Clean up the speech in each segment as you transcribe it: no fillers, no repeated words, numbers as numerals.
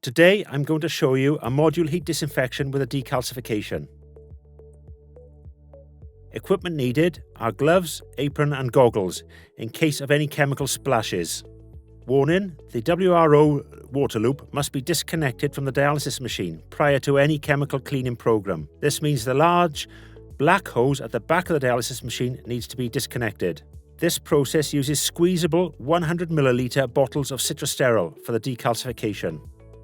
Today I'm going to show you a module heat disinfection with a decalcification. Equipment needed are gloves, apron and goggles in case of any chemical splashes. Warning: the WRO water loop must be disconnected from the dialysis machine prior to any chemical cleaning program. This means the large black hose at the back of the dialysis machine needs to be disconnected. This process uses squeezable 100ml bottles of citrosterol for the decalcification.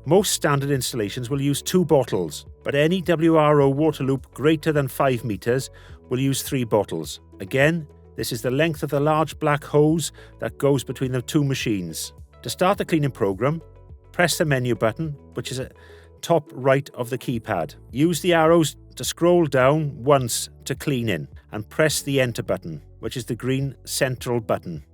Most standard installations will use 2 bottles, but any WRO water loop greater than 5 meters will use 3 bottles. Again, this is the length of the large black hose that goes between the 2 machines. To start the cleaning program, press the menu button, which is at top right of the keypad. Use the arrows to scroll down once to clean in and press the enter button, which is the green central button.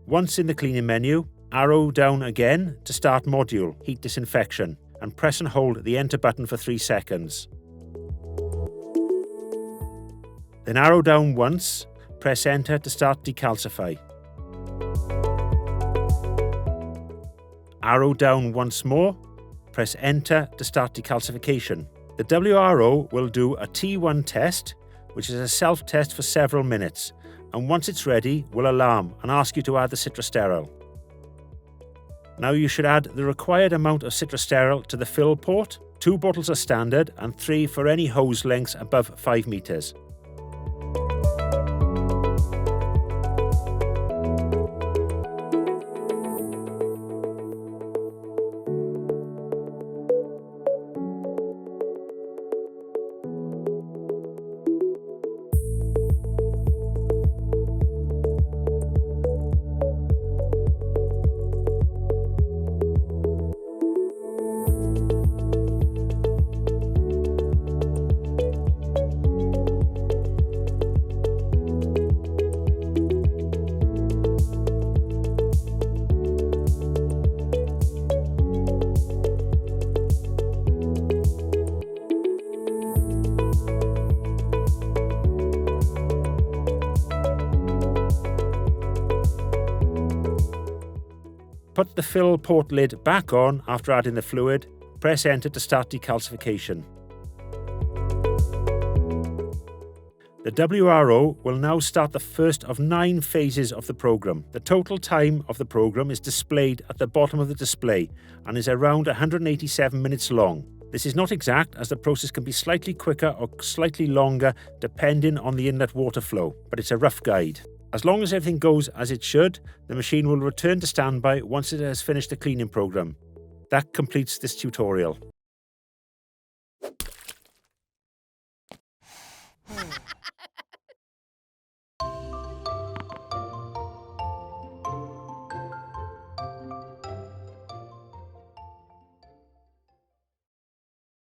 Once in the cleaning menu, arrow down again to start module heat disinfection and press and hold the enter button for 3 seconds. Then arrow down once, press enter to start decalcify. Arrow down once more, press enter to start decalcification. The WRO will do a T1 test, which is a self-test for several minutes, and once it's ready, will alarm and ask you to add the citrosterol. Now you should add the required amount of citrosterol to the fill port. 2 bottles are standard and 3 for any hose lengths above 5 meters. Put the fill port lid back on after adding the fluid. Press enter to start decalcification. The WRO will now start the first of 9 phases of the program. The total time of the program is displayed at the bottom of the display and is around 187 minutes long. This is not exact, as the process can be slightly quicker or slightly longer depending on the inlet water flow, but it's a rough guide. As long as everything goes as it should, the machine will return to standby once it has finished the cleaning program. That completes this tutorial.